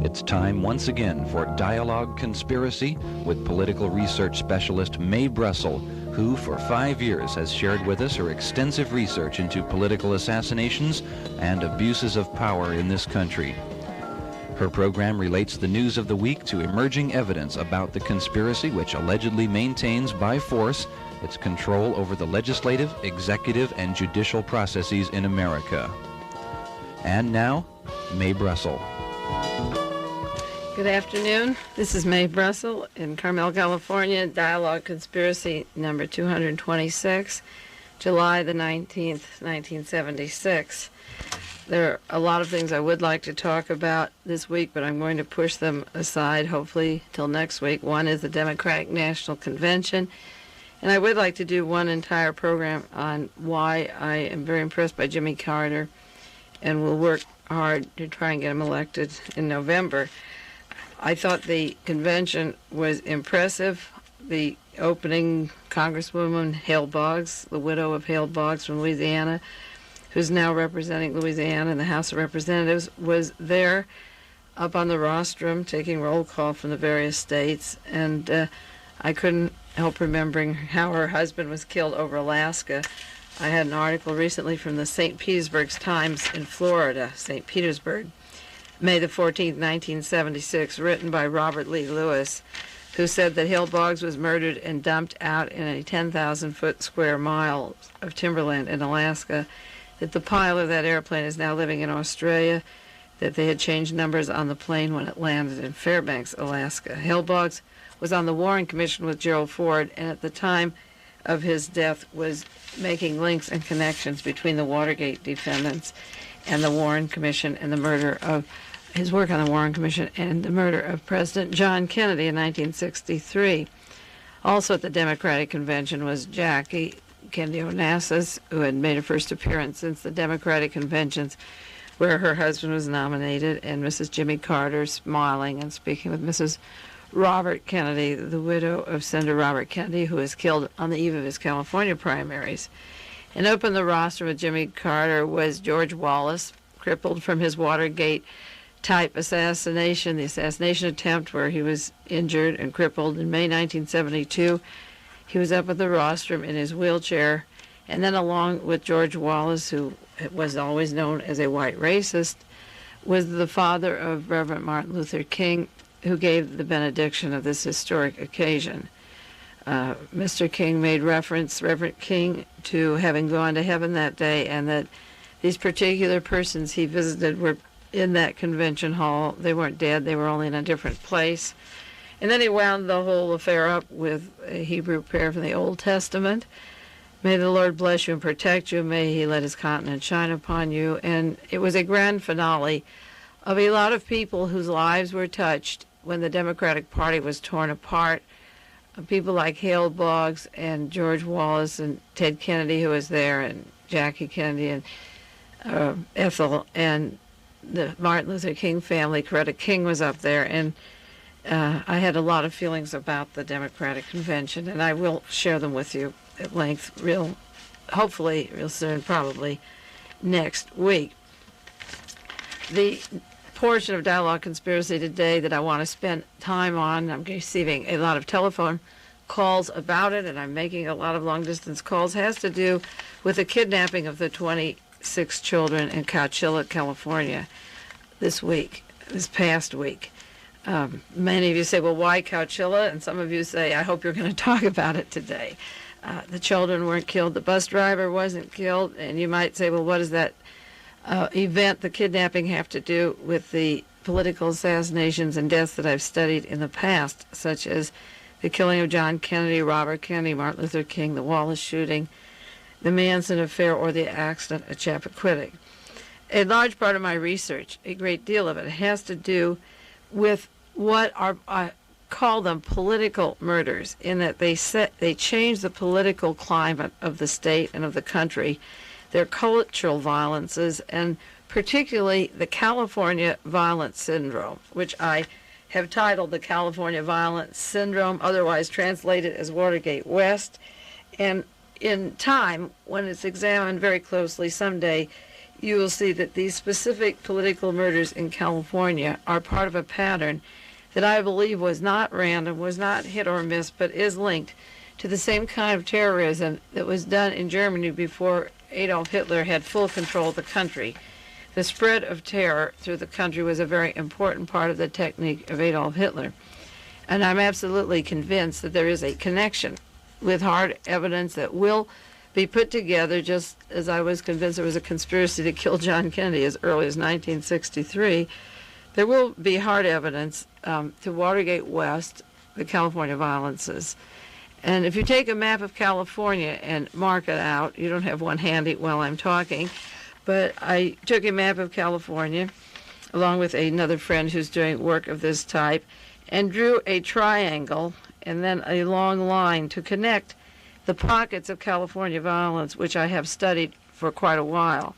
It's time once again for Dialogue Conspiracy with political research specialist Mae Brussell, who for 5 years has shared with us her extensive research into political assassinations and abuses of power in this country. Her program relates the news of the week to emerging evidence about the conspiracy which allegedly maintains by force its control over the legislative, executive, and judicial processes in America. And now, Mae Brussell. Good afternoon. This is Mae Brussell in Carmel, California, Dialogue Conspiracy number 226, July the 19th, 1976. There are a lot of things I would like to talk about this week, but I'm going to push them aside, hopefully, till next week. One is the Democratic National Convention, and I would like to do one entire program on why I am very impressed by Jimmy Carter, and will work hard to try and get him elected in November. I thought the convention was impressive. The opening Congresswoman Hale Boggs, the widow of Hale Boggs from Louisiana, who's now representing Louisiana in the House of Representatives, was there up on the rostrum taking roll call from the various states. And I couldn't help remembering how her husband was killed over Alaska. I had an article recently from the St. Petersburg Times in Florida, St. Petersburg, May the 14th, 1976, written by Robert Lee Lewis, who said that Hale Boggs was murdered and dumped out in a 10,000-foot square mile of timberland in Alaska, that the pilot of that airplane is now living in Australia, that they had changed numbers on the plane when it landed in Fairbanks, Alaska. Hale Boggs was on the Warren Commission with Gerald Ford, and at the time of his death was making links and connections between the Watergate defendants and the Warren Commission and the murder of his work on the Warren Commission and the murder of President John Kennedy in 1963. Also at the Democratic Convention was Jackie Kennedy Onassis, who had made her first appearance since the Democratic Conventions, where her husband was nominated, and Mrs. Jimmy Carter smiling and speaking with Mrs. Robert Kennedy, the widow of Senator Robert Kennedy, who was killed on the eve of his California primaries. And open the roster with Jimmy Carter was George Wallace, crippled from his Watergate-type assassination, the assassination attempt where he was injured and crippled in May 1972. He was up at the rostrum in his wheelchair, and then along with George Wallace, who was always known as a white racist, was the father of Reverend Martin Luther King, who gave the benediction of this historic occasion. Mr. King made reference, Reverend King, to having gone to heaven that day, and that these particular persons he visited were in that convention hall. They weren't dead, they were only in a different place. And then he wound the whole affair up with a Hebrew prayer from the Old Testament. May the Lord bless you and protect you. May he let his countenance shine upon you. And it was a grand finale of a lot of people whose lives were touched when the Democratic Party was torn apart. People like Hale Boggs and George Wallace and Ted Kennedy, who was there, and Jackie Kennedy and Ethel, and the Martin Luther King family. Coretta King was up there, and I had a lot of feelings about the Democratic Convention, and I will share them with you at length, hopefully real soon, probably next week. The portion of Dialogue Conspiracy today that I want to spend time on, I'm receiving a lot of telephone calls about it, and I'm making a lot of long-distance calls, has to do with the kidnapping of the 26 children in Chowchilla, California this past week. Many of you say, well, why Chowchilla? And some of you say, I hope you're going to talk about it today. The children weren't killed, the bus driver wasn't killed, and you might say, well, what does that event, the kidnapping, have to do with the political assassinations and deaths that I've studied in the past, such as the killing of John Kennedy, Robert Kennedy, Martin Luther King, the Wallace shooting, the Manson affair, or the accident at Chappaquiddick? A large part of my research, a great deal of it, has to do with what I call them political murders, in that they change the political climate of the state and of the country. Their cultural violences, and particularly the California Violence Syndrome, which I have titled the California Violence Syndrome, otherwise translated as Watergate West. And in time, when it's examined very closely someday, you will see that these specific political murders in California are part of a pattern that I believe was not random, was not hit or miss, but is linked to the same kind of terrorism that was done in Germany before Adolf Hitler had full control of the country. The spread of terror through the country was a very important part of the technique of Adolf Hitler. And I'm absolutely convinced that there is a connection with hard evidence that will be put together, just as I was convinced there was a conspiracy to kill John Kennedy as early as 1963. There will be hard evidence to Watergate West, the California violences. And if you take a map of California and mark it out, you don't have one handy while I'm talking, but I took a map of California along with another friend who's doing work of this type and drew a triangle and then a long line to connect the pockets of California violence, which I have studied for quite a while.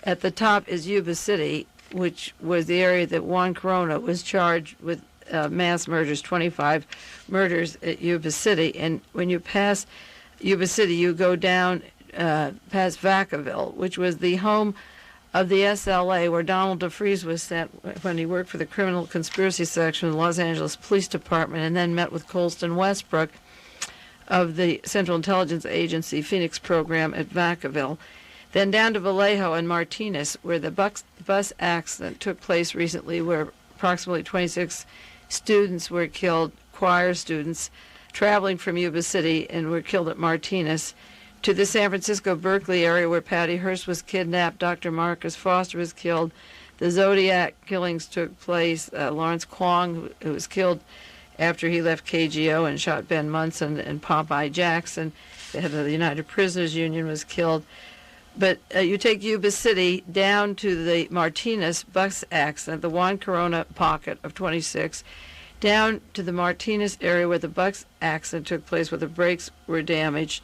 At the top is Yuba City, which was the area that Juan Corona was charged with mass murders, 25 murders at Yuba City. And when you pass Yuba City, you go down past Vacaville, which was the home of the SLA, where Donald DeFreeze was sent when he worked for the Criminal Conspiracy Section of the Los Angeles Police Department, and then met with Colston Westbrook of the Central Intelligence Agency Phoenix program at Vacaville. Then down to Vallejo and Martinez, where the bus accident took place recently, where approximately 26 students were killed, choir students, traveling from Yuba City, and were killed at Martinez, to the San Francisco-Berkeley area where Patty Hearst was kidnapped, Dr. Marcus Foster was killed, the Zodiac killings took place, Lawrence Kwong, who was killed after he left KGO and shot Ben Munson, and Popeye Jackson, the head of the United Prisoners Union, was killed. But you take Yuba City down to the Martinez bus accident, the Juan Corona pocket of 26, down to the Martinez area where the bus accident took place, where the brakes were damaged.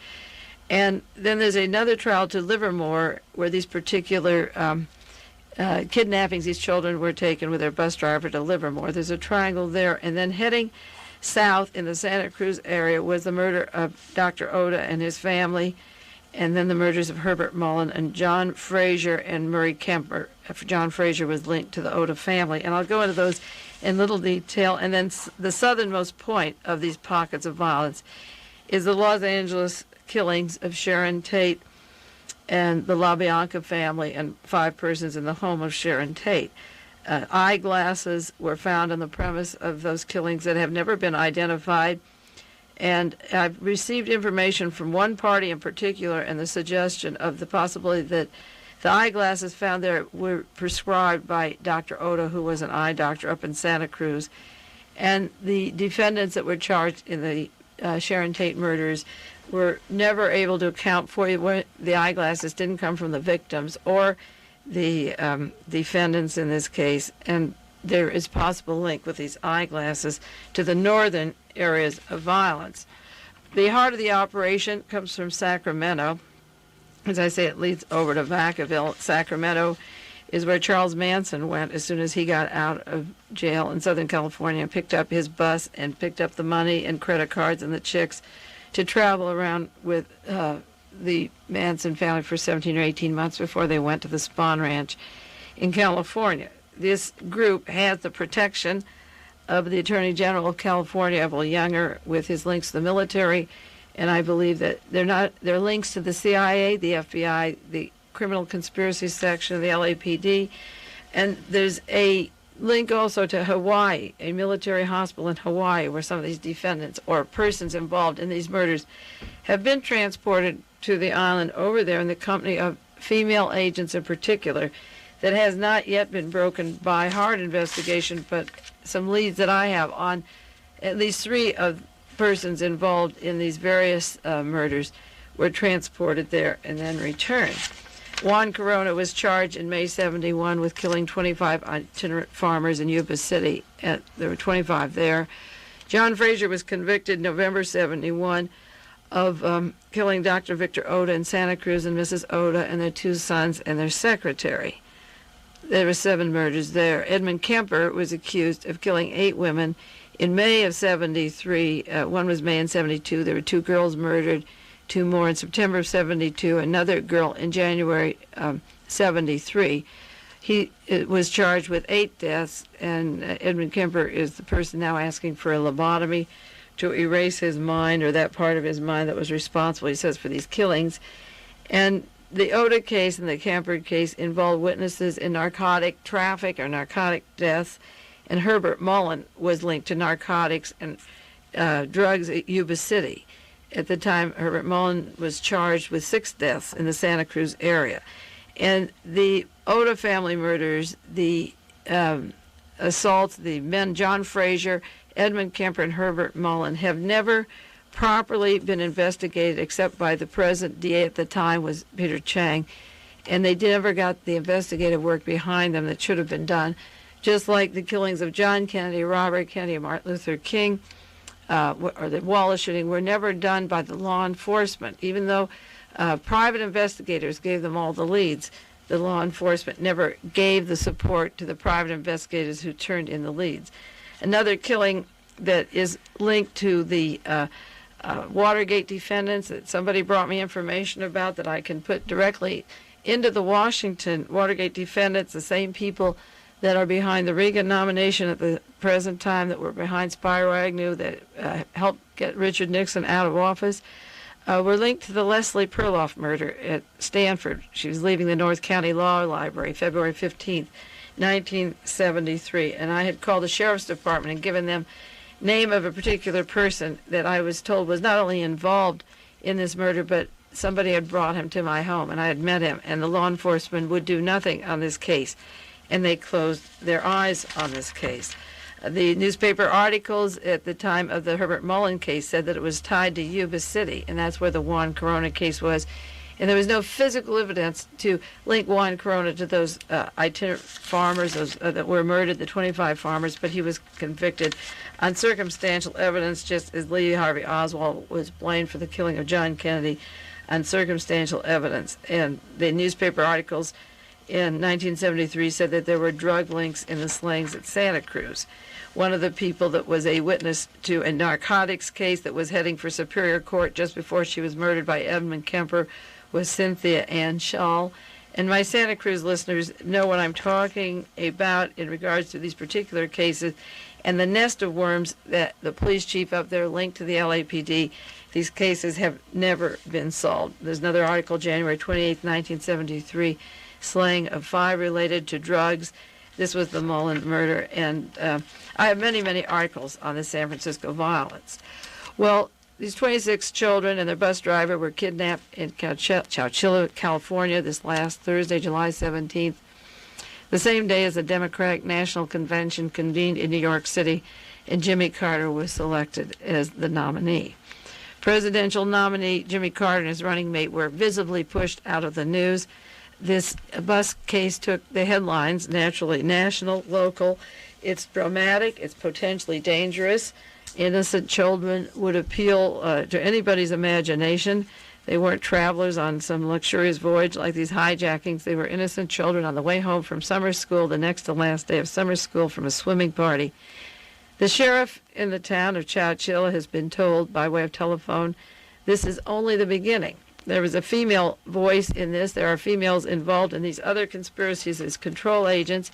And then there's another trial to Livermore where these particular kidnappings, these children were taken with their bus driver to Livermore. There's a triangle there. And then heading south in the Santa Cruz area was the murder of Dr. Oda and his family, and then the murders of Herbert Mullen and John Frazier and Murray Kemper. John Frazier was linked to the Oda family. And I'll go into those in little detail. And then the southernmost point of these pockets of violence is the Los Angeles killings of Sharon Tate and the LaBianca family and 5 persons in the home of Sharon Tate. Eyeglasses were found on the premise of those killings that have never been identified. And I've received information from one party in particular and the suggestion of the possibility that the eyeglasses found there were prescribed by Dr. Oda, who was an eye doctor up in Santa Cruz. And the defendants that were charged in the Sharon Tate murders were never able to account for it. The eyeglasses didn't come from the victims or the defendants in this case, and there is possible link with these eyeglasses to the northern areas of violence. The heart of the operation comes from Sacramento. As I say, it leads over to Vacaville. Sacramento is where Charles Manson went as soon as he got out of jail in Southern California and picked up his bus and picked up the money and credit cards and the chicks to travel around with the Manson family for 17 or 18 months before they went to the Spahn Ranch in California. This group has the protection of the Attorney General of California, Evel Younger, with his links to the military, and I believe that they're links to the CIA, the FBI, the Criminal Conspiracy Section of the LAPD, and there's a link also to Hawaii, a military hospital in Hawaii where some of these defendants or persons involved in these murders have been transported to the island over there in the company of female agents in particular that has not yet been broken by hard investigation, but some leads that I have on at least 3 of persons involved in these various murders were transported there and then returned. Juan Corona was charged in May 71 with killing 25 itinerant farmers in Yuba City. There were 25 there. John Frazier was convicted November 71 of killing Dr. Victor Oda in Santa Cruz and Mrs. Oda and their 2 sons and their secretary. There were 7 murders there. Edmund Kemper was accused of killing 8 women in May of 73. One was May in 72. There were 2 girls murdered, 2 more in September of 72, another girl in January 1973. He was charged with 8 deaths, and Edmund Kemper is the person now asking for a lobotomy to erase his mind, or that part of his mind that was responsible, he says, for these killings. And the Oda case and the Kemper case involved witnesses in narcotic traffic or narcotic deaths, and Herbert Mullen was linked to narcotics and drugs at Yuba City. At the time, Herbert Mullen was charged with 6 deaths in the Santa Cruz area. And the Oda family murders, the assaults, the men, John Frazier, Edmund Kemper, and Herbert Mullen, have never properly been investigated except by the present DA at the time, was Peter Chang. And they never got the investigative work behind them that should have been done. Just like the killings of John Kennedy, Robert Kennedy, and Martin Luther King, or the Wallace shooting, were never done by the law enforcement. Even though private investigators gave them all the leads, the law enforcement never gave the support to the private investigators who turned in the leads. Another killing that is linked to the Watergate defendants that somebody brought me information about that I can put directly into the Washington Watergate defendants, the same people that are behind the Reagan nomination at the present time, that were behind Spiro Agnew, that helped get Richard Nixon out of office, were linked to the Leslie Perloff murder at Stanford. She was leaving the North County Law Library February 15th, 1973, and I had called the Sheriff's Department and given them name of a particular person that I was told was not only involved in this murder, but somebody had brought him to my home, and I had met him, and the law enforcement would do nothing on this case, and they closed their eyes on this case. The newspaper articles at the time of the Herbert Mullen case said that it was tied to Yuba City, and that's where the Juan Corona case was. And there was no physical evidence to link Juan Corona to those itinerant farmers that were murdered, the 25 farmers, but he was convicted on circumstantial evidence, just as Lee Harvey Oswald was blamed for the killing of John Kennedy on circumstantial evidence. And the newspaper articles in 1973 said that there were drug links in the slayings at Santa Cruz. One of the people that was a witness to a narcotics case that was heading for Superior Court just before she was murdered by Edmund Kemper was Cynthia Ann Schall. And my Santa Cruz listeners know what I'm talking about in regards to these particular cases and the nest of worms that the police chief up there linked to the LAPD. These cases have never been solved. There's another article, January 28, 1973, slaying of 5 related to drugs. This was the Mullen murder, and I have many, many articles on the San Francisco violence. Well, these 26 children and their bus driver were kidnapped in Chowchilla, California, this last Thursday, July 17th, the same day as the Democratic National Convention convened in New York City, and Jimmy Carter was selected as the nominee. Presidential nominee Jimmy Carter and his running mate were visibly pushed out of the news. This bus case took the headlines, naturally, national, local. It's dramatic. It's potentially dangerous. Innocent children would appeal to anybody's imagination. They weren't travelers on some luxurious voyage like these hijackings. They were innocent children on the way home from summer school, the next to last day of summer school, from a swimming party. The sheriff in the town of Chowchilla has been told by way of telephone, this is only the beginning. There was a female voice in this. There are females involved in these other conspiracies as control agents.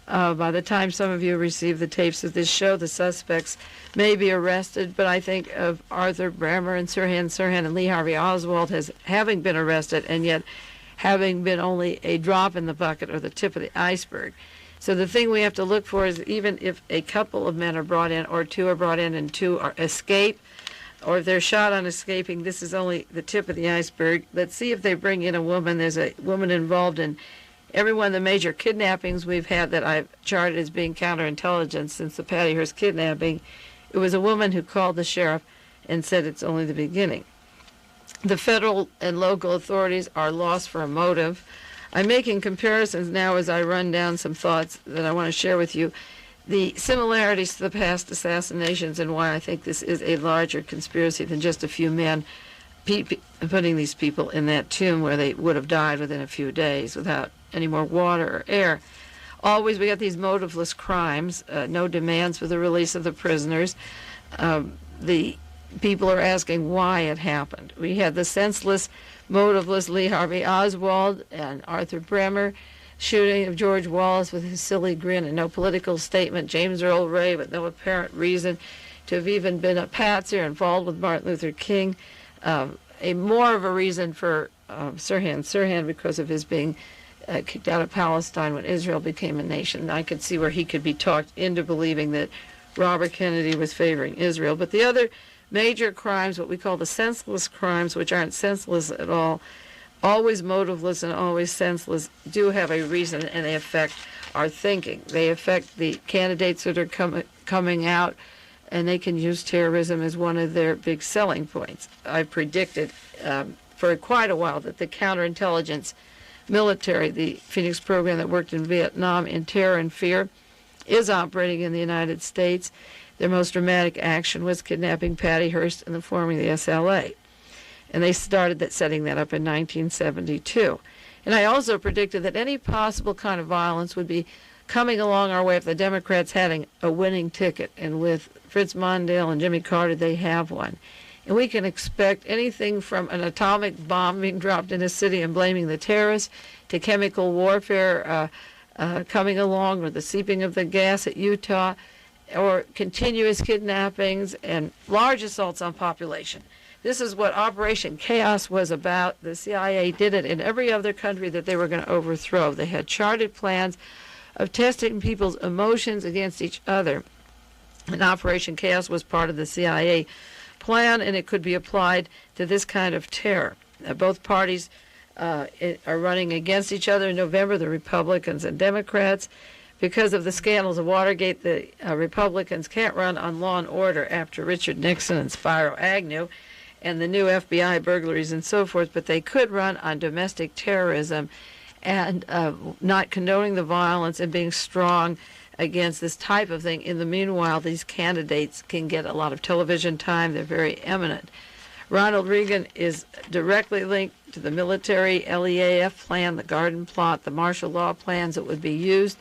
By the time some of you receive the tapes of this show, the suspects may be arrested, but I think of Arthur Brammer and Sirhan Sirhan and Lee Harvey Oswald as having been arrested and yet having been only a drop in the bucket or the tip of the iceberg. So the thing we have to look for is, even if a couple of men are brought in or 2 are brought in and 2 are escape, or if they're shot on escaping, this is only the tip of the iceberg. Let's see if they bring in a woman. There's a woman involved in every one of the major kidnappings we've had that I've charted as being counterintelligence since the Patty Hearst kidnapping. It was a woman who called the sheriff and said it's only the beginning. The federal and local authorities are lost for a motive. I'm making comparisons now as I run down some thoughts that I want to share with you. The similarities to the past assassinations and why I think this is a larger conspiracy than just a few men putting these people in that tomb where they would have died within a few days without any more water or air. Always we got these motiveless crimes, no demands for the release of the prisoners. The people are asking why it happened. We had the senseless, motiveless Lee Harvey Oswald and Arthur Bremer shooting of George Wallace with his silly grin and no political statement, James Earl Ray with no apparent reason to have even been a patsy or involved with Martin Luther King, more of a reason for Sirhan because of his being kicked out of Palestine when Israel became a nation. I could see where he could be talked into believing that Robert Kennedy was favoring Israel. But the other major crimes, what we call the senseless crimes, which aren't senseless at all, always motiveless and always senseless, do have a reason, and they affect our thinking. They affect the candidates that are coming out, and they can use terrorism as one of their big selling points. I've predicted for quite a while that the counterintelligence military, the Phoenix program that worked in Vietnam in terror and fear, is operating in the United States. Their most dramatic action was kidnapping Patty Hearst and forming the SLA. And they started setting that up in 1972. And I also predicted that any possible kind of violence would be coming along our way if the Democrats had a winning ticket. And with Fritz Mondale and Jimmy Carter, they have one. And we can expect anything from an atomic bomb being dropped in a city and blaming the terrorists to chemical warfare coming along, or the seeping of the gas at Utah, or continuous kidnappings and large assaults on population. This is what Operation Chaos was about. The CIA did it in every other country that they were going to overthrow. They had charted plans of testing people's emotions against each other. And Operation Chaos was part of the CIA plan, and it could be applied to this kind of terror. Both parties are running against each other in November, the Republicans and Democrats. Because of the scandals of Watergate, the Republicans can't run on law and order after Richard Nixon and Spiro Agnew and the new FBI burglaries and so forth, but they could run on domestic terrorism and not condoning the violence and being strong against this type of thing. In the meanwhile, these candidates can get a lot of television time. They're very eminent. Ronald Reagan is directly linked to the military LEAF plan, the Garden Plot, the martial law plans that would be used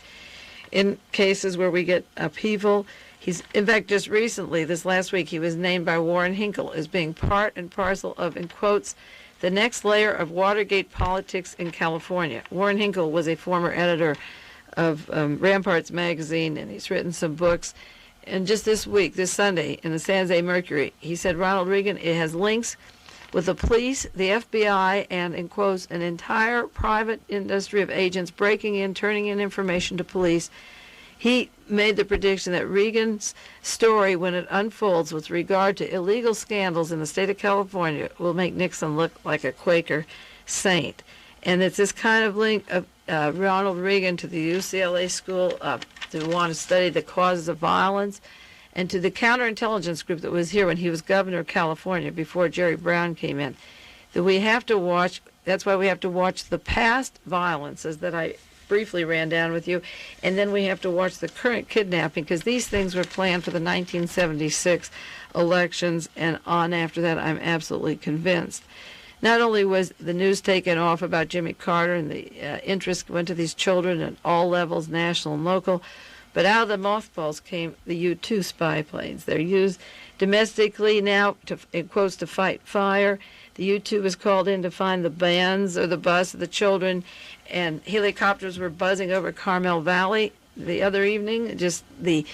in cases where we get upheaval. He's, in fact, just recently, this last week, he was named by Warren Hinkle as being part and parcel of, in quotes, the next layer of Watergate politics in California. Warren Hinkle was a former editor of Ramparts magazine, and he's written some books. And just this week, this Sunday, in the San Jose Mercury, he said Ronald Reagan, it has links with the police, the FBI, and, in quotes, an entire private industry of agents breaking in, turning in information to police. He made the prediction that Reagan's story, when it unfolds with regard to illegal scandals in the state of California, will make Nixon look like a Quaker saint. And it's this kind of link of Ronald Reagan to the UCLA school to want to study the causes of violence, and to the counterintelligence group that was here when he was governor of California before Jerry Brown came in, that we have to watch. That's why we have to watch the past violences that I briefly ran down with you, and then we have to watch the current kidnapping, because these things were planned for the 1976 elections and on after that. I'm absolutely convinced. Not only was the news taken off about Jimmy Carter and the interest went to these children at all levels, national and local, but out of the mothballs came the U-2 spy planes. They're used domestically now, in quotes, to fight fire. The U-2 was called in to find the bands or the bus of the children, and helicopters were buzzing over Carmel Valley the other evening. Just the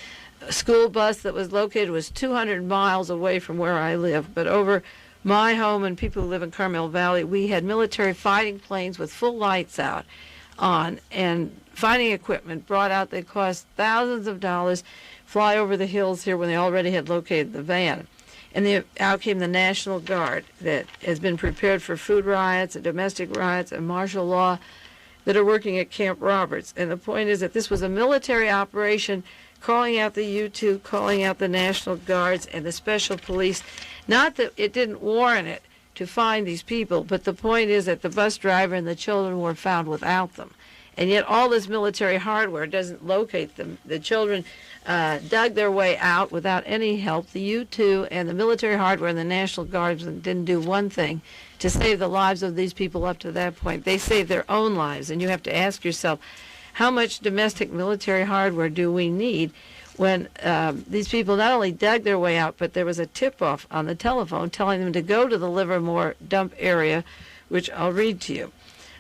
school bus that was located was 200 miles away from where I live, but over my home and people who live in Carmel Valley, we had military fighting planes with full lights out on and fighting equipment brought out that cost thousands of dollars, fly over the hills here when they already had located the van. And out came the National Guard that has been prepared for food riots and domestic riots and martial law that are working at Camp Roberts. And the point is that this was a military operation calling out the U-2, calling out the National Guards and the Special Police. Not that it didn't warrant it to find these people, but the point is that the bus driver and the children were found without them. And yet all this military hardware doesn't locate them. The children dug their way out without any help. The U-2 and the military hardware and the National Guards didn't do one thing to save the lives of these people up to that point. They saved their own lives. And you have to ask yourself, how much domestic military hardware do we need when these people not only dug their way out, but there was a tip-off on the telephone telling them to go to the Livermore dump area, which I'll read to you.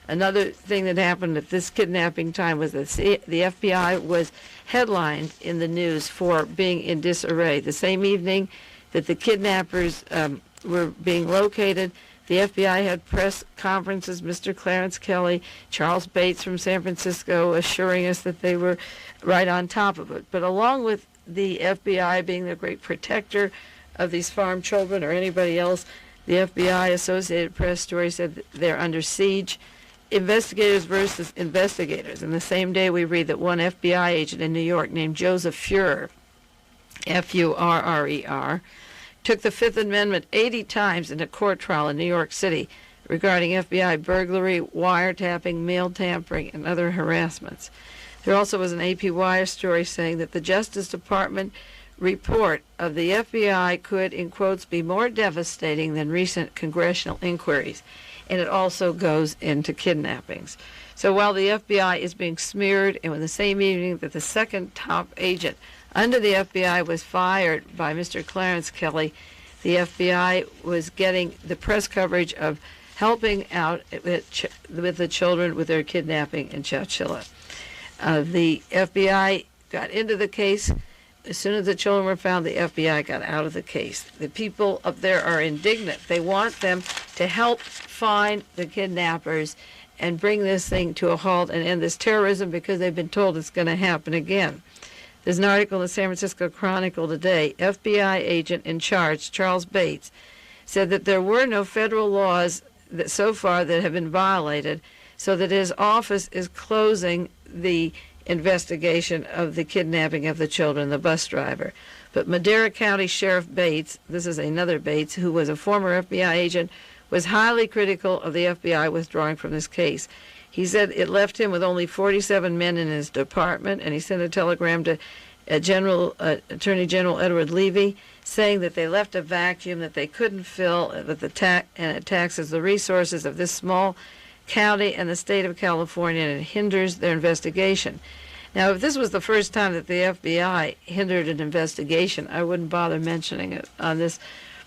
Another thing that happened at this kidnapping time was that the FBI was headlined in the news for being in disarray. The same evening that the kidnappers were being located, the FBI had press conferences, Mr. Clarence Kelly, Charles Bates from San Francisco, assuring us that they were right on top of it. But along with the FBI being the great protector of these farm children or anybody else, the FBI Associated Press story said that they're under siege. Investigators versus investigators. And the same day we read that one FBI agent in New York named Joseph Furrer, F-U-R-R-E-R, took the Fifth Amendment 80 times in a court trial in New York City regarding FBI burglary, wiretapping, mail tampering, and other harassments. There also was an AP Wire story saying that the Justice Department report of the FBI could, in quotes, be more devastating than recent congressional inquiries. And it also goes into kidnappings. So while the FBI is being smeared, and in the same evening that the second top agent under the FBI was fired by Mr. Clarence Kelly, the FBI was getting the press coverage of helping out with the children with their kidnapping in Chowchilla. The FBI got into the case. As soon as the children were found, the FBI got out of the case. The people up there are indignant. They want them to help find the kidnappers and bring this thing to a halt and end this terrorism because they've been told it's going to happen again. There's an article in the San Francisco Chronicle today. FBI agent in charge, Charles Bates, said that there were no federal laws that so far that have been violated, so that his office is closing the investigation of the kidnapping of the children, the bus driver. But Madera County Sheriff Bates, this is another Bates, who was a former FBI agent, was highly critical of the FBI withdrawing from this case. He said it left him with only 47 men in his department, and he sent a telegram to Attorney General Edward Levy saying that they left a vacuum that they couldn't fill, that and it taxes the resources of this small county and the state of California, and it hinders their investigation. Now, if this was the first time that the FBI hindered an investigation, I wouldn't bother mentioning it on this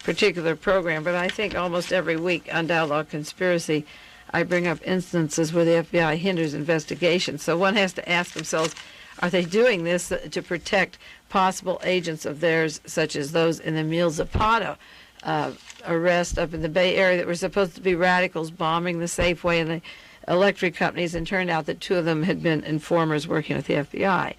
particular program, but I think almost every week on Dialogue Conspiracy, I bring up instances where the FBI hinders investigations. So one has to ask themselves, are they doing this to protect possible agents of theirs, such as those in the Emil Zapata arrest up in the Bay Area that were supposed to be radicals bombing the Safeway and the electric companies, and turned out that two of them had been informers working with the FBI.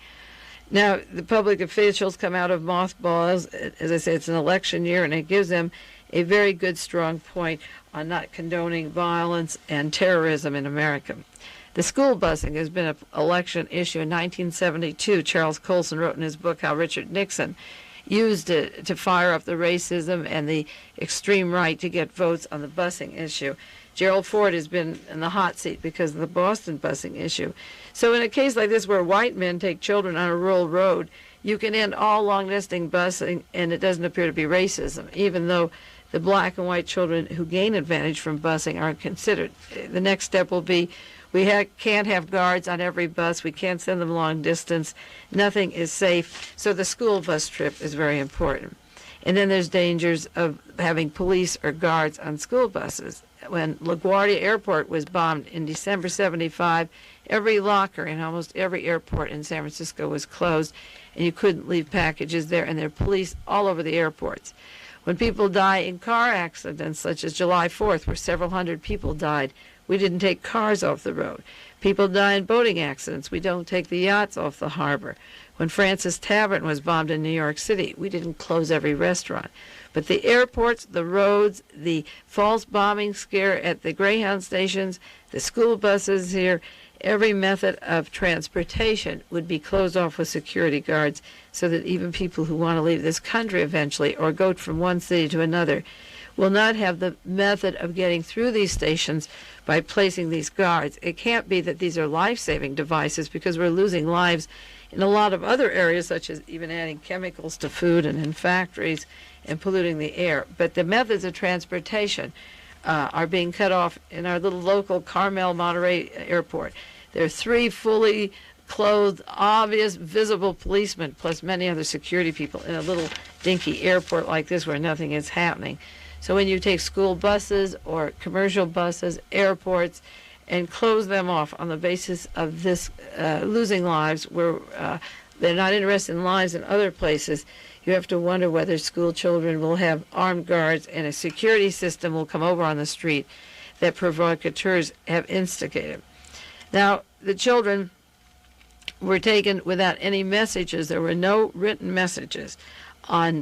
Now, the public officials come out of mothballs. As I say, it's an election year, and it gives them a very good, strong point on not condoning violence and terrorism in America. The school busing has been an election issue. In 1972, Charles Colson wrote in his book how Richard Nixon used it to fire up the racism and the extreme right to get votes on the busing issue. Gerald Ford has been in the hot seat because of the Boston busing issue. So in a case like this where white men take children on a rural road, you can end all long-distance busing, and it doesn't appear to be racism, even though the black and white children who gain advantage from busing aren't considered. The next step will be we can't have guards on every bus. We can't send them long distance. Nothing is safe. So the school bus trip is very important. And then there's dangers of having police or guards on school buses. When LaGuardia Airport was bombed in December 75, every locker in almost every airport in San Francisco was closed, and you couldn't leave packages there, and there are police all over the airports. When people die in car accidents, such as July 4th, where several hundred people died, we didn't take cars off the road. People die in boating accidents. We don't take the yachts off the harbor. When Francis Tavern was bombed in New York City, we didn't close every restaurant. But the airports, the roads, the false bombing scare at the Greyhound stations, the school buses here, every method of transportation would be closed off with security guards so that even people who want to leave this country eventually or go from one city to another will not have the method of getting through these stations by placing these guards. It can't be that these are life-saving devices, because we're losing lives in a lot of other areas, such as even adding chemicals to food and in factories and polluting the air. But the methods of transportation are being cut off in our little local Carmel Monterey airport. There are 3 fully clothed, obvious, visible policemen, plus many other security people in a little dinky airport like this where nothing is happening. So when you take school buses or commercial buses, airports, and close them off on the basis of this losing lives where they're not interested in lives in other places, you have to wonder whether school children will have armed guards and a security system will come over on the street that provocateurs have instigated. Now, the children were taken without any messages. There were no written messages on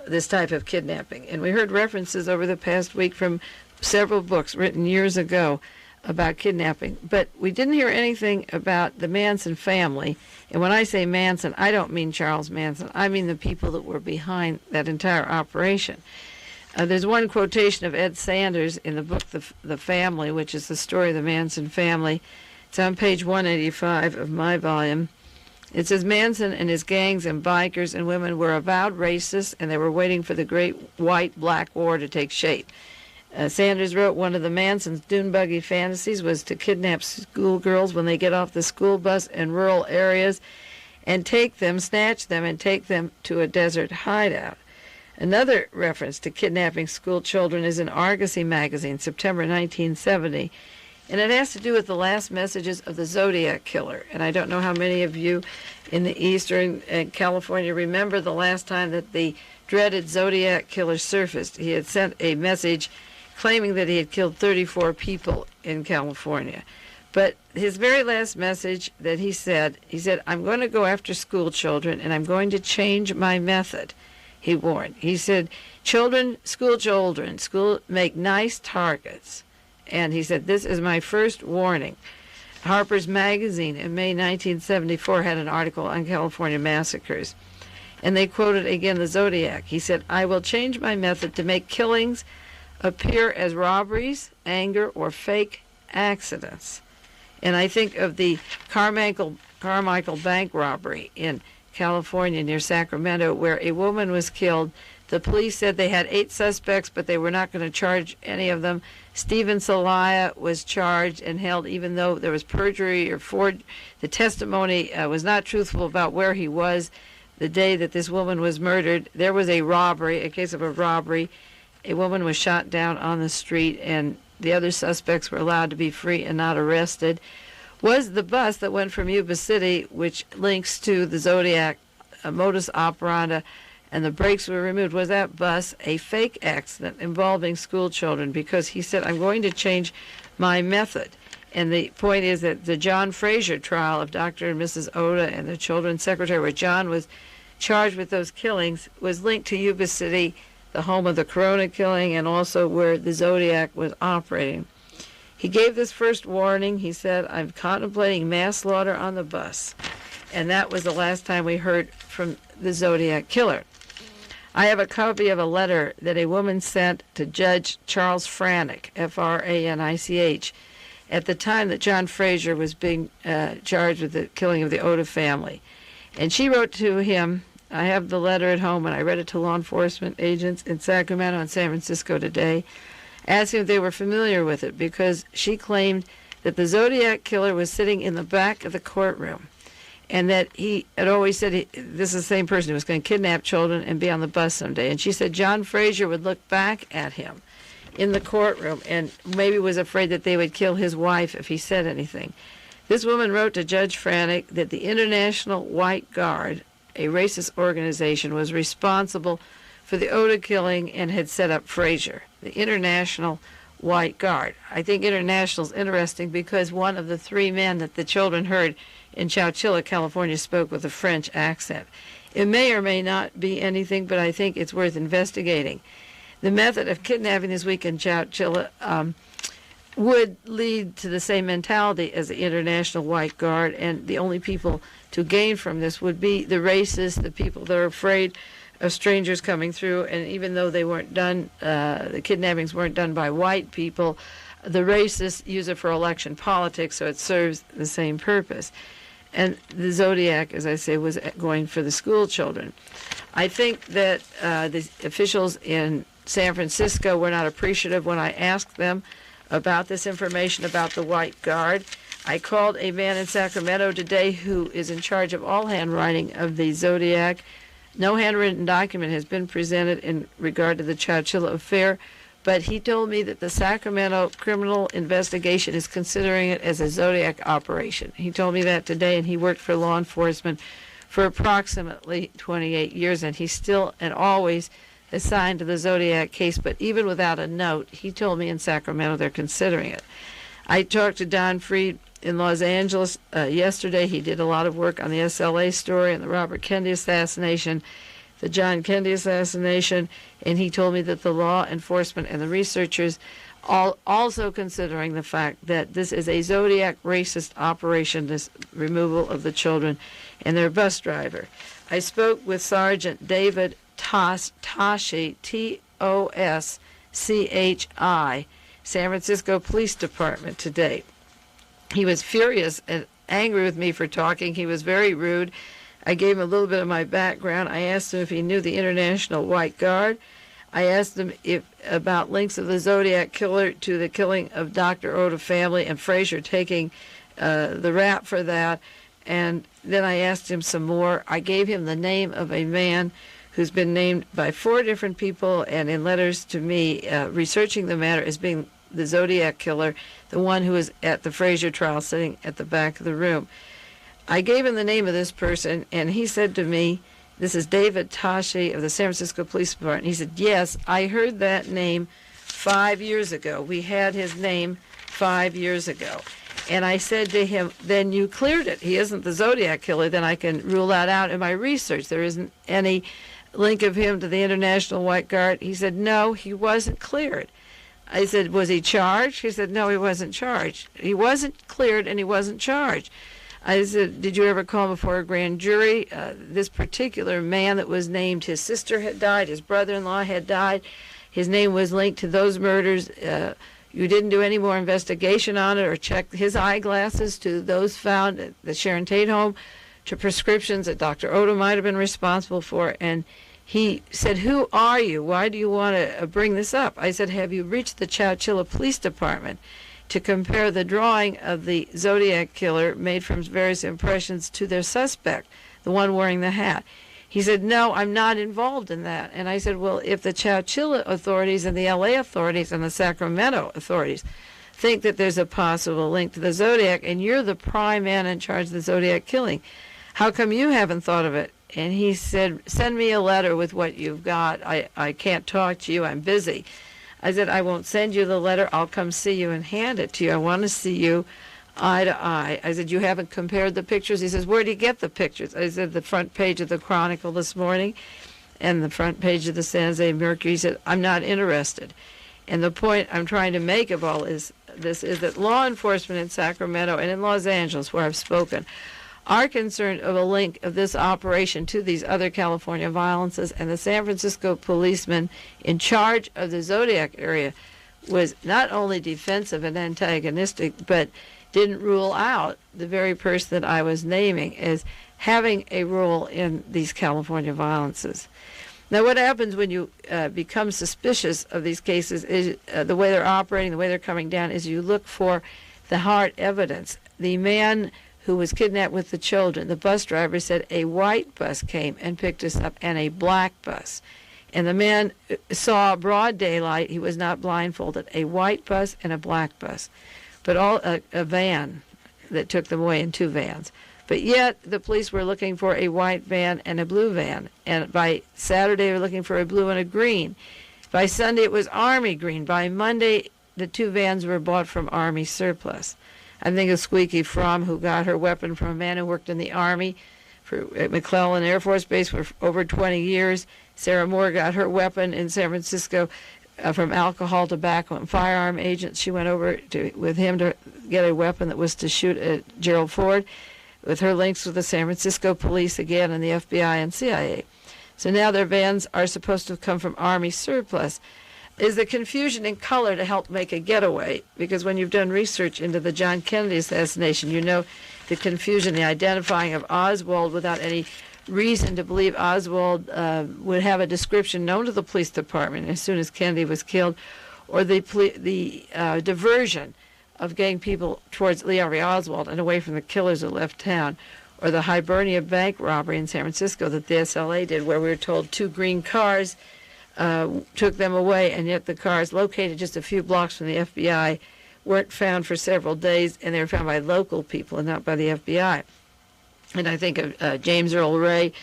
this type of kidnapping. And we heard references over the past week from several books written years ago about kidnapping. But we didn't hear anything about the Manson family. And when I say Manson, I don't mean Charles Manson. I mean the people that were behind that entire operation. There's one quotation of Ed Sanders in the book The Family, which is the story of the Manson family. It's on page 185 of my volume. It says, Manson and his gangs and bikers and women were avowed racists, and they were waiting for the great white-black war to take shape. Sanders wrote, one of the Manson's dune buggy fantasies was to kidnap schoolgirls when they get off the school bus in rural areas and snatch them, and take them to a desert hideout. Another reference to kidnapping school children is in Argosy magazine, September 1970, and it has to do with the last messages of the Zodiac Killer. And I don't know how many of you in the eastern California remember the last time that the dreaded Zodiac Killer surfaced. He had sent a message claiming that he had killed 34 people in California. But his very last message that he said, I'm going to go after school children and I'm going to change my method, he warned. He said, school children, make nice targets. And he said, this is my first warning. Harper's Magazine in May 1974 had an article on California massacres. And they quoted again the Zodiac. He said, I will change my method to make killings appear as robberies, anger, or fake accidents. And I think of the Carmichael Bank robbery in California near Sacramento, where a woman was killed. The police said they had 8 suspects, but they were not going to charge any of them. Stephen Celaya was charged and held, even though there was perjury or forged. The testimony was not truthful about where he was the day that this woman was murdered. There was a case of a robbery. A woman was shot down on the street, and the other suspects were allowed to be free and not arrested. Was the bus that went from Yuba City, which links to the Zodiac modus operandi, and the brakes were removed, was that bus a fake accident involving school children? Because he said, I'm going to change my method. And the point is that the John Fraser trial of Dr. and Mrs. Oda and the children's secretary, where John was charged with those killings, was linked to Yuba City, the home of the Corona killing, and also where the Zodiac was operating. He gave this first warning. He said, I'm contemplating mass slaughter on the bus. And that was the last time we heard from the Zodiac Killer. I have a copy of a letter that a woman sent to Judge Charles Franich, F-R-A-N-I-C-H, at the time that John Fraser was being charged with the killing of the Oda family. And she wrote to him, I have the letter at home, and I read it to law enforcement agents in Sacramento and San Francisco today, asking if they were familiar with it, because she claimed that the Zodiac Killer was sitting in the back of the courtroom, and that he had always said this is the same person who was going to kidnap children and be on the bus someday. And she said John Fraser would look back at him in the courtroom and maybe was afraid that they would kill his wife if he said anything. This woman wrote to Judge Franich that the International White Guard, a racist organization, was responsible for the Oda killing and had set up Fraser. The International White Guard. I think international is interesting because one of the 3 men that the children heard in Chowchilla, California, spoke with a French accent. It may or may not be anything, but I think it's worth investigating. The method of kidnapping this week in Chowchilla would lead to the same mentality as the International White Guard, and the only people to gain from this would be the racists, the people that are afraid of strangers coming through. And even though they weren't done, the kidnappings weren't done by white people, the racists use it for election politics, so it serves the same purpose. And the Zodiac, as I say, was going for the school children. I think that the officials in San Francisco were not appreciative when I asked them about this information about the White Guard. I called a man in Sacramento today who is in charge of all handwriting of the Zodiac. No handwritten document has been presented in regard to the Chowchilla affair, but he told me that the Sacramento criminal investigation is considering it as a Zodiac operation. He told me that today, and he worked for law enforcement for approximately 28 years, and he's still and always assigned to the Zodiac case, but even without a note, he told me in Sacramento they're considering it. I talked to Don Freed in Los Angeles yesterday. He did a lot of work on the SLA story and the Robert Kennedy assassination, the John Kennedy assassination, and he told me that the law enforcement and the researchers are also considering the fact that this is a Zodiac racist operation, this removal of the children and their bus driver. I spoke with Sergeant David Toschi, T-O-S-C-H-I, San Francisco Police Department today. He was furious and angry with me for talking. He was very rude. I gave him a little bit of my background. I asked him if he knew the International White Guard. I asked him about links of the Zodiac killer to the killing of Dr. Oda family and Frazier taking the rap for that. And then I asked him some more. I gave him the name of a man who's been named by 4 different people and in letters to me researching the matter as being the Zodiac killer, the one who was at the Frazier trial sitting at the back of the room. I gave him the name of this person, and he said to me, this is David Toschi of the San Francisco Police Department. He said, yes, I heard that name 5 years ago. We had his name 5 years ago. And I said to him, then you cleared it. He isn't the Zodiac killer. Then I can rule that out in my research. There isn't any link of him to the International White Guard. He said, no, he wasn't cleared. I said, was he charged? He said, no, he wasn't charged. He wasn't cleared and he wasn't charged. I said, did you ever call before a grand jury? This particular man that was named, his sister had died, his brother-in-law had died. His name was linked to those murders. You didn't do any more investigation on it or check his eyeglasses to those found at the Sharon Tate home, to prescriptions that Dr. Oda might have been responsible for. And he said, who are you? Why do you want to bring this up? I said, have you reached the Chowchilla Police Department to compare the drawing of the Zodiac killer made from various impressions to their suspect, the one wearing the hat? He said, no, I'm not involved in that. And I said, well, if the Chowchilla authorities and the LA authorities and the Sacramento authorities think that there's a possible link to the Zodiac and you're the prime man in charge of the Zodiac killing, how come you haven't thought of it? And he said, send me a letter with what you've got. I can't talk to you. I'm busy. I said, I won't send you the letter. I'll come see you and hand it to you. I want to see you eye to eye. I said, you haven't compared the pictures? He says, where do you get the pictures? I said, the front page of the Chronicle this morning and the front page of the San Jose Mercury. He said, I'm not interested. And the point I'm trying to make of all this is that law enforcement in Sacramento and in Los Angeles, where I've spoken, are concerned of a link of this operation to these other California violences, and the San Francisco policeman in charge of the Zodiac area was not only defensive and antagonistic, but didn't rule out the very person that I was naming as having a role in these California violences. Now, what happens when you become suspicious of these cases is the way they're operating, the way they're coming down, is you look for the hard evidence. The man who was kidnapped with the children, the bus driver said a white bus came and picked us up and a black bus. And the man saw broad daylight. He was not blindfolded. A white bus and a black bus, but all a van that took them away in 2 vans. But yet the police were looking for a white van and a blue van. And by Saturday they were looking for a blue and a green. By Sunday it was Army green. By Monday the 2 vans were bought from Army surplus. I think of Squeaky Fromm, who got her weapon from a man who worked in the Army at McClellan Air Force Base for over 20 years. Sarah Moore got her weapon in San Francisco from alcohol, tobacco, and firearm agents. She went over with him to get a weapon that was to shoot at Gerald Ford, with her links with the San Francisco police again and the FBI and CIA. So now their vans are supposed to have come from Army surplus. Is the confusion in color to help make a getaway? Because when you've done research into the John Kennedy assassination, you know the confusion, the identifying of Oswald without any reason to believe Oswald would have a description known to the police department as soon as Kennedy was killed, or the diversion of getting people towards Lee Harvey Oswald and away from the killers who left town, or the Hibernia bank robbery in San Francisco that the SLA did, where we were told 2 green cars took them away, and yet the cars located just a few blocks from the FBI weren't found for several days, and they were found by local people and not by the FBI. And I think of James Earl Ray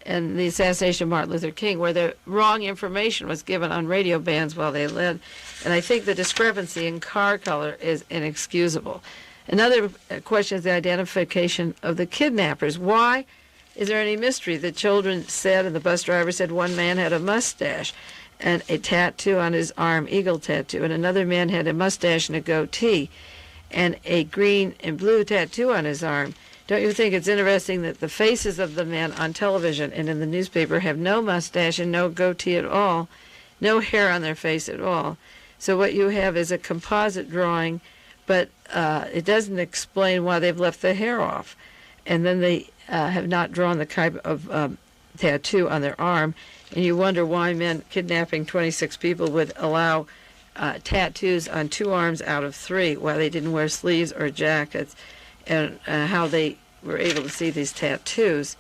and the assassination of Martin Luther King, where the wrong information was given on radio bands while they led. And I think the discrepancy in car color is inexcusable. Another question is the identification of the kidnappers. Why is there any mystery? The children said, and the bus driver said, one man had a mustache and a tattoo on his arm, eagle tattoo, and another man had a mustache and a goatee and a green and blue tattoo on his arm. Don't you think it's interesting that the faces of the men on television and in the newspaper have no mustache and no goatee at all, no hair on their face at all? So what you have is a composite drawing, but it doesn't explain why they've left the hair off. And then they have not drawn the type of tattoo on their arm, and you wonder why men kidnapping 26 people would allow tattoos on 2 arms out of 3, why they didn't wear sleeves or jackets, and how they were able to see these tattoos.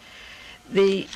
The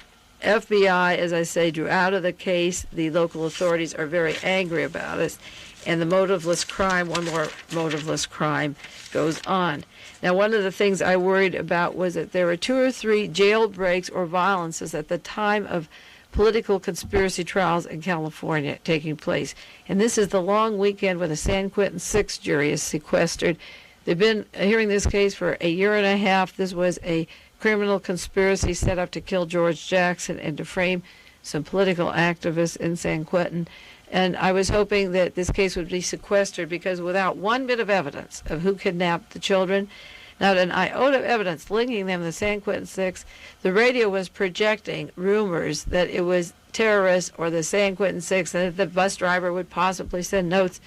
FBI, as I say, drew out of the case. The local authorities are very angry about it, and the motiveless crime, one more motiveless crime, goes on. Now, one of the things I worried about was that there were 2 or 3 jailbreaks or violences at the time of political conspiracy trials in California taking place. And this is the long weekend when the San Quentin 6 jury is sequestered. They've been hearing this case for a year and a half. This was a criminal conspiracy set up to kill George Jackson and to frame some political activists in San Quentin. And I was hoping that this case would be sequestered because without one bit of evidence of who kidnapped the children, not an iota of evidence linking them to the San Quentin 6, the radio was projecting rumors that it was terrorists or the San Quentin 6 and that the bus driver would possibly send notes.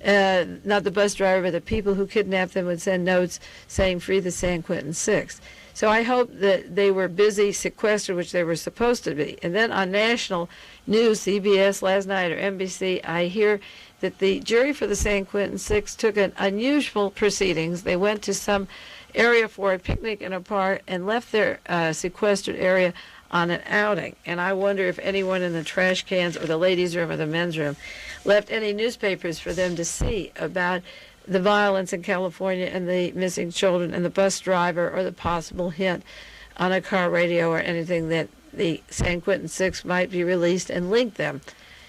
Not the bus driver, but the people who kidnapped them would send notes saying, "Free the San Quentin 6." So I hope that they were busy sequestered, which they were supposed to be. And then on national news, CBS last night or NBC, I hear that the jury for the San Quentin 6 took an unusual proceedings. They went to some area for a picnic in a park and left their sequestered area on an outing. And I wonder if anyone in the trash cans or the ladies' room or the men's room left any newspapers for them to see about the violence in California and the missing children and the bus driver, or the possible hint on a car radio or anything that the San Quentin 6 might be released and link them.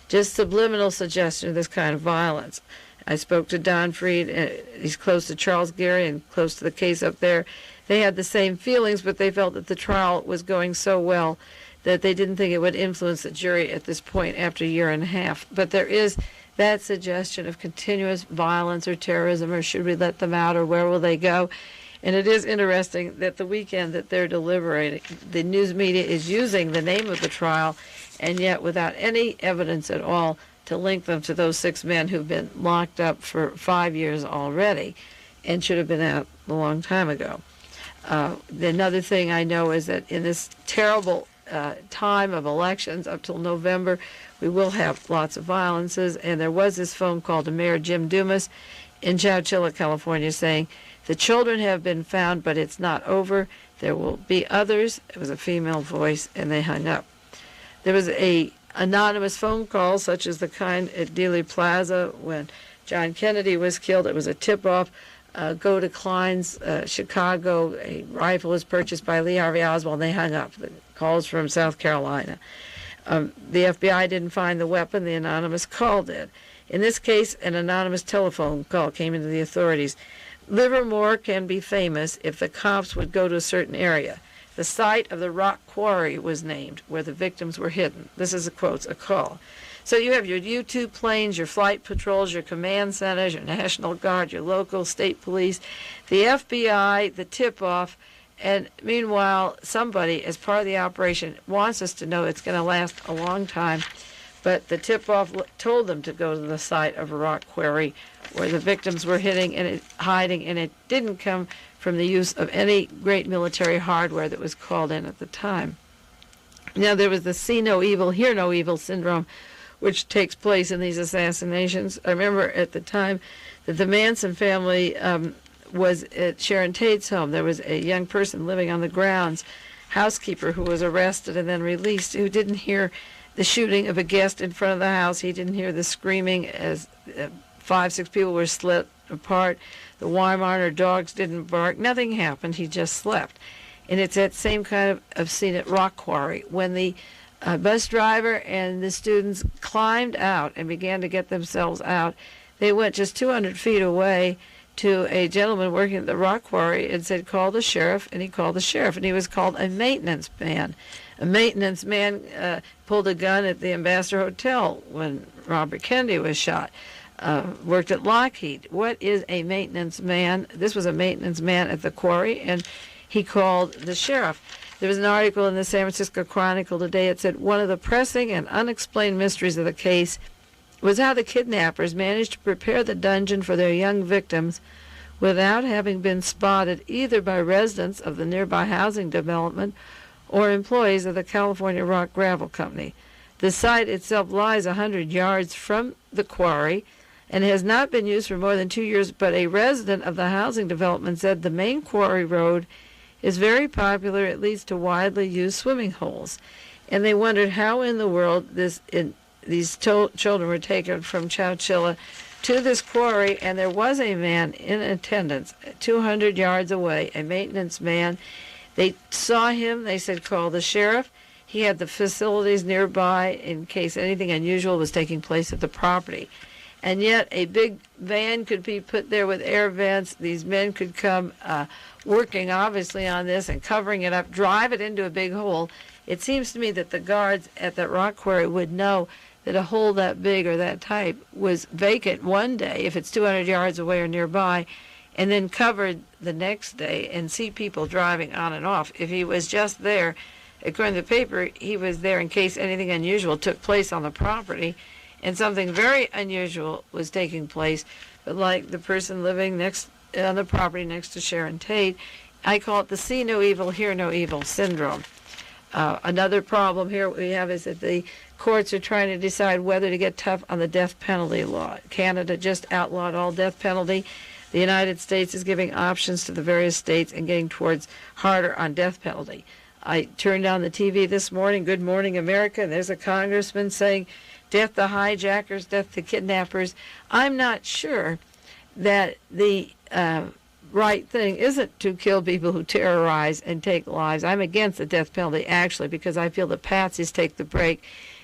Just subliminal suggestion of this kind of violence. I spoke to Don Freed. He's close to Charles Gary and close to the case up there. They had the same feelings, but they felt that the trial was going so well that they didn't think it would influence the jury at this point after a year and a half. But there is that suggestion of continuous violence or terrorism, or should we let them out, or where will they go? And it is interesting that the weekend that they're deliberating, the news media is using the name of the trial, and yet without any evidence at all to link them to those 6 men who've been locked up for 5 years already and should have been out a long time ago. Another thing I know is that in this terrible time of elections up till November, we will have lots of violences. And there was this phone call to Mayor Jim Dumas in Chowchilla, California, saying, "The children have been found, but it's not over. There will be others." It was a female voice, and they hung up. There was a anonymous phone call, such as the kind at Dealey Plaza when John Kennedy was killed. It was a tip-off. Go to Klein's, Chicago. A rifle was purchased by Lee Harvey Oswald, and they hung up. The calls from South Carolina. The FBI didn't find the weapon. The anonymous call did. In this case, an anonymous telephone call came into the authorities. Livermore can be famous if the cops would go to a certain area. The site of the rock quarry was named where the victims were hidden. This is, quotes, a call. So you have your U-2 planes, your flight patrols, your command centers, your National Guard, your local state police, the FBI, the tip-off, and meanwhile, somebody, as part of the operation, wants us to know it's going to last a long time, but the tip-off told them to go to the site of a rock quarry where the victims were hiding, and it didn't come from the use of any great military hardware that was called in at the time. Now, there was the see no evil, hear no evil syndrome, which takes place in these assassinations. I remember at the time that the Manson family was at Sharon Tate's home. There was a young person living on the grounds, housekeeper, who was arrested and then released, who didn't hear the shooting of a guest in front of the house. He didn't hear the screaming as 5, 6 people were slit apart. The Weimaraner dogs didn't bark. Nothing happened. He just slept. And it's that same kind of scene at Rock Quarry. When the bus driver and the students climbed out and began to get themselves out, they went just 200 feet away to a gentleman working at the Rock Quarry and said, call the sheriff, and he called the sheriff, and he was called a maintenance man. A maintenance man pulled a gun at the Ambassador Hotel when Robert Kennedy was shot, worked at Lockheed. What is a maintenance man? This was a maintenance man at the quarry, and he called the sheriff. There was an article in the San Francisco Chronicle today. It said, one of the pressing and unexplained mysteries of the case was how the kidnappers managed to prepare the dungeon for their young victims without having been spotted either by residents of the nearby housing development or employees of the California Rock Gravel Company. The site itself lies 100 yards from the quarry and has not been used for more than 2 years, but a resident of the housing development said the main quarry road is very popular. It leads to widely used swimming holes. And they wondered how in the world these children were taken from Chowchilla to this quarry, and there was a man in attendance 200 yards away, a maintenance man. They saw him. They said, call the sheriff. He had the facilities nearby in case anything unusual was taking place at the property. And yet a big van could be put there with air vents. These men could come working, obviously, on this and covering it up, drive it into a big hole. It seems to me that the guards at that rock quarry would know that a hole that big or that type was vacant one day, if it's 200 yards away or nearby, and then covered the next day, and see people driving on and off. If he was just there, according to the paper, he was there in case anything unusual took place on the property, and something very unusual was taking place. But like the person living next on the property next to Sharon Tate, I call it the see no evil, hear no evil syndrome. Another problem here we have is that the courts are trying to decide whether to get tough on the death penalty law. Canada just outlawed all death penalty. The United States is giving options to the various states and getting towards harder on death penalty. I turned on the TV this morning, Good Morning America, and there's a congressman saying, death to hijackers, death to kidnappers. I'm not sure that the right thing isn't to kill people who terrorize and take lives. I'm against the death penalty, actually, because I feel the patsies take the break,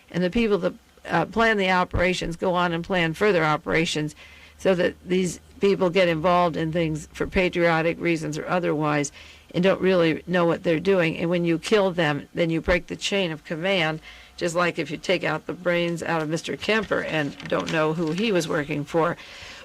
and the people that plan the operations go on and plan further operations so that these people get involved in things for patriotic reasons or otherwise and don't really know what they're doing. And when you kill them, then you break the chain of command, just like if you take out the brains out of Mr. Kemper and don't know who he was working for.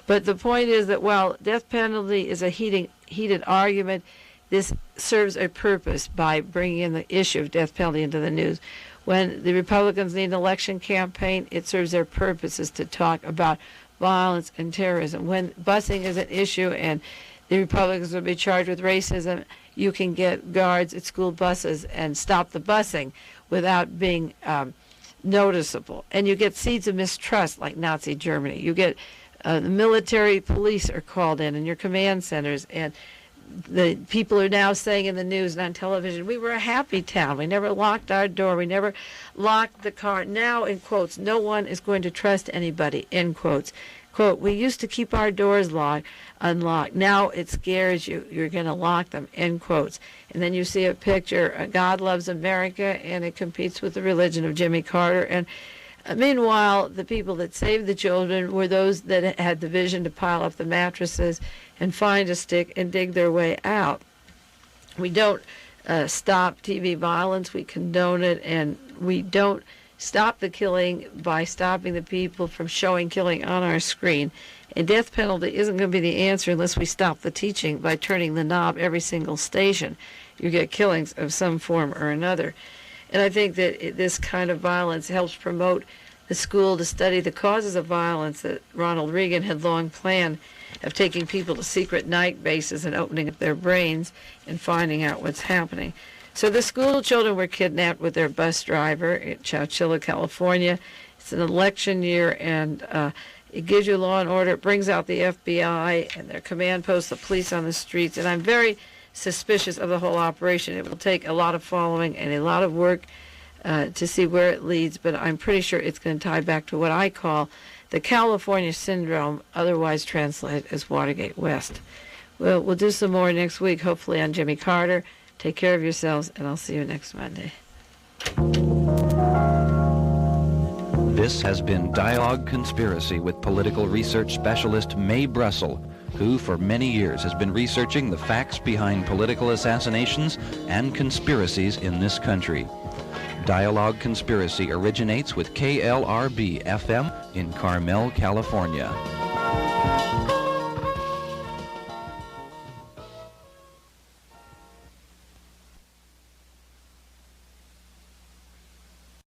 But the point is that while death penalty is a heated argument, this serves a purpose by bringing in the issue of death penalty into the news. When the Republicans need an election campaign, it serves their purposes to talk about violence and terrorism. When busing is an issue and the Republicans will be charged with racism, you can get guards at school buses and stop the busing without being noticeable. And you get seeds of mistrust like Nazi Germany. You get the military police are called in your command centers, and the people are now saying in the news and on television, we were a happy town. We never locked our door. We never locked the car. Now, in quotes, no one is going to trust anybody, in quotes. Quote, we used to keep our doors unlocked. Now it scares you. You're going to lock them, end quotes. And then you see a picture, God Loves America, and it competes with the religion of Jimmy Carter. And meanwhile, the people that saved the children were those that had the vision to pile up the mattresses and find a stick and dig their way out. We don't stop TV violence. We condone it, and we don't stop the killing by stopping the people from showing killing on our screen. And death penalty isn't going to be the answer unless we stop the teaching by turning the knob every single station. You get killings of some form or another. And I think that this kind of violence helps promote the school to study the causes of violence that Ronald Reagan had long planned, of taking people to secret night bases and opening up their brains and finding out what's happening. So the school children were kidnapped with their bus driver in Chowchilla, California. It's an election year, and it gives you law and order. It brings out the FBI and their command posts, the police on the streets, and I'm very suspicious of the whole operation. It will take a lot of following and a lot of work to see where it leads, but I'm pretty sure it's going to tie back to what I call the California syndrome, otherwise translated as Watergate West. We'll do some more next week, hopefully on Jimmy Carter. Take care of yourselves, and I'll see you next Monday. This has been Dialogue Conspiracy with political research specialist Mae Brussell, who for many years has been researching the facts behind political assassinations and conspiracies in this country. Dialogue Conspiracy originates with KLRB FM in Carmel, California.